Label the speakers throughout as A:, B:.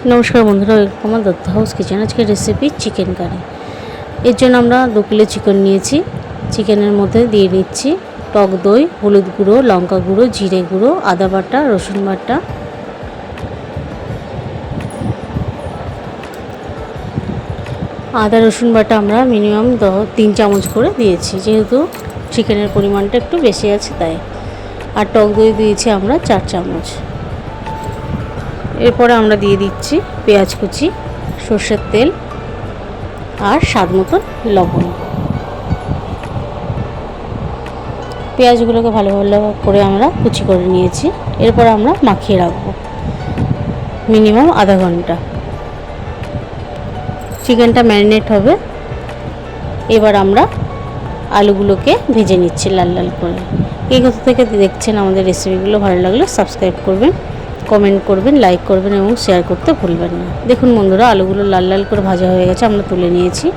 A: নমস্কার বন্ধুরা, আমার দত্ত হাউস কিচেন। আজকে রেসিপি চিকেন কারি। এর জন্য আমরা 2 কিলো চিকেন নিয়েছি। চিকেনের মধ্যে দিয়ে নিচ্ছি টক দই, হলুদ গুঁড়ো, লঙ্কা গুঁড়ো, জিরে গুঁড়ো, আদা বাটা, রসুন বাটা, আদা রসুন বাটা আমরা মিনিমাম 3 চামচ করে দিয়েছি, যেহেতু চিকেনের পরিমাণটা একটু বেশি আছে তাই। আর টক দই দিয়েছি আমরা 4 চামচ। এরপরে আমরা দিয়ে দিচ্ছি পেঁয়াজ কুচি, সর্ষের তেল আর স্বাদ মতন লবণ। পেঁয়াজগুলোকে ভালো করে আমরা কুচি করে নিয়েছি। এরপর আমরা মাখিয়ে রাখবো মিনিমাম আধা ঘন্টা। চিকেনটা ম্যারিনেট হবে। এবার আমরা আলুগুলোকে ভেজে নিচ্ছি লাল লাল করে। এই কোথা থেকে দেখছেন আমাদের রেসিপিগুলো ভালো লাগলে সাবস্ক্রাইব করবেন, কমেন্ট করবেন, লাইক করবেন এবং শেয়ার করতে ভুলবেন না। দেখুন বন্ধুরা, আলুগুলো লাল লাল করে ভাজা হয়ে গেছে, আমরা তুলে নিয়েছি।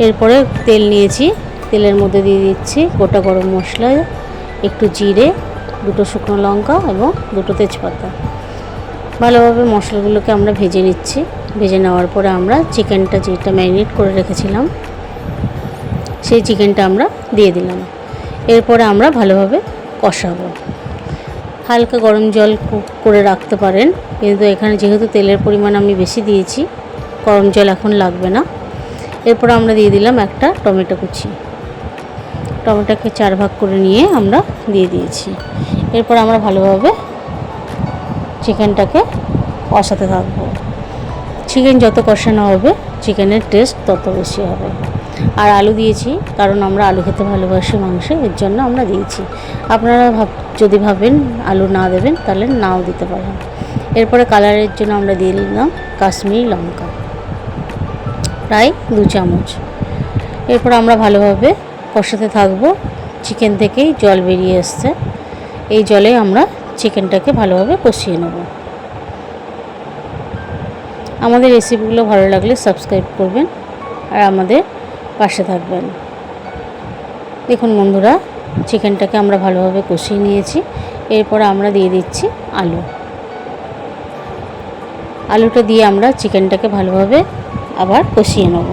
A: এরপরে তেল নিয়েছি, তেলের মধ্যে দিয়ে দিচ্ছি গোটা গরম মশলা, একটু জিরে, 2টো শুকনো লঙ্কা এবং 2টো তেজপাতা। ভালোভাবে মশলাগুলোকে আমরা ভেজে নিচ্ছি। ভেজে নেওয়ার পরে আমরা চিকেনটা যেটা ম্যারিনেট করে রেখেছিলাম সেই চিকেনটা আমরা দিয়ে দিলাম। এরপরে আমরা ভালোভাবে কষাবো। হালকা গরম জল করে রাখতে পারেন, কিন্তু এখানে যেহেতু তেলের পরিমাণ আমি বেশি দিয়েছি, গরম জল এখন লাগবে না। এরপর আমরা দিয়ে দিলাম একটা টমেটো কুচি। টমেটোকে 4 ভাগ করে নিয়ে আমরা দিয়ে দিয়েছি। এরপর আমরা ভালোভাবে চিকেনটাকে কষাতে থাকবো। চিকেন যত কষানো হবে চিকেনের টেস্ট তত বেশি হবে। আর আলু দিয়েছি কারণ আমরা আলু খেতে ভালোবাসি মাংসে, এর জন্য আমরা দিয়েছি। আপনারা যদি ভাবেন আলু না দেবেন তাহলে নাও দিতে পারেন। এরপরে কালারের জন্য আমরা দিয়ে দিলাম কাশ্মীরি লঙ্কা, প্রায় 2 চামচ। এরপর আমরা ভালোভাবে কষাতে থাকবো। চিকেন থেকেই জল বেরিয়ে আসছে, এই জলে আমরা চিকেনটাকে ভালোভাবে কষিয়ে নেব। আমাদের রেসিপিগুলো ভালো লাগলে সাবস্ক্রাইব করবেন আর আমাদের পাশে থাকবেন। দেখুন বন্ধুরা, চিকেনটাকে আমরা ভালোভাবে কষিয়ে নিয়েছি। এরপর আমরা দিয়ে দিচ্ছি আলুটা দিয়ে আমরা চিকেনটাকে ভালোভাবে আবার কষিয়ে নেব।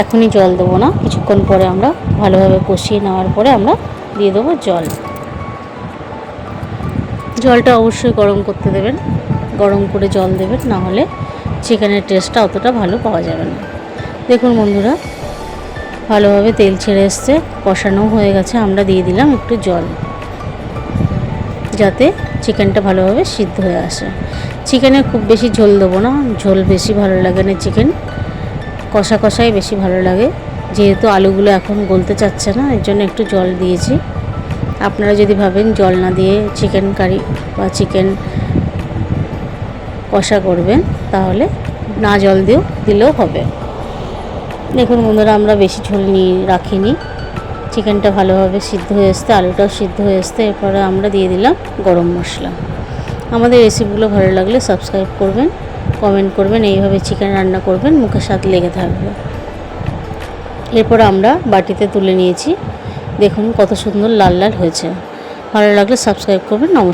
A: এখনই জল দেবো না, কিছুক্ষণ পরে আমরা ভালোভাবে কষিয়ে নেওয়ার পরে আমরা দিয়ে দেবো জল। জলটা অবশ্যই গরম করতে দেবেন, গরম করে জল দেবেন, না হলে চিকেনের টেস্টটা অতটা ভালো পাওয়া যাবে না। দেখুন বন্ধুরা, ভালোভাবে তেল ছেড়ে এসছে, কষানো হয়ে গেছে। আমরা দিয়ে দিলাম একটু জল, যাতে চিকেনটা ভালোভাবে সিদ্ধ হয়ে আসে। চিকেনে খুব বেশি ঝোল দেবো না, ঝোল বেশি ভালো লাগে না, চিকেন কষা কষাই বেশি ভালো লাগে। যেহেতু আলুগুলো এখন গলতে চাচ্ছে না, এর জন্য একটু জল দিয়েছি। আপনারা যদি ভাবেন জল না দিয়ে চিকেন কারি বা চিকেন কষা করবেন তাহলে না জল দিলেও হবে। দেখুন বন্ধুরা, আমরা বেশি ঝোল রাখিনি। চিকেনটা ভালোভাবে সিদ্ধ হয়ে আসতে, আলুটাও সিদ্ধ হয়ে আসতে। এরপরে আমরা দিয়ে দিলাম গরম মশলা। আমাদের রেসিপিগুলো ভালো লাগলে সাবস্ক্রাইব করবেন, কমেন্ট করবেন, এইভাবে চিকেন রান্না করবেন, মুখের স্বাদ লেগে থাকবে। এরপর আমরা বাটিতে তুলে নিয়েছি। দেখুন কত সুন্দর লাল লাল হয়েছে। ভালো লাগলে সাবস্ক্রাইব করবেন। নমস্কার।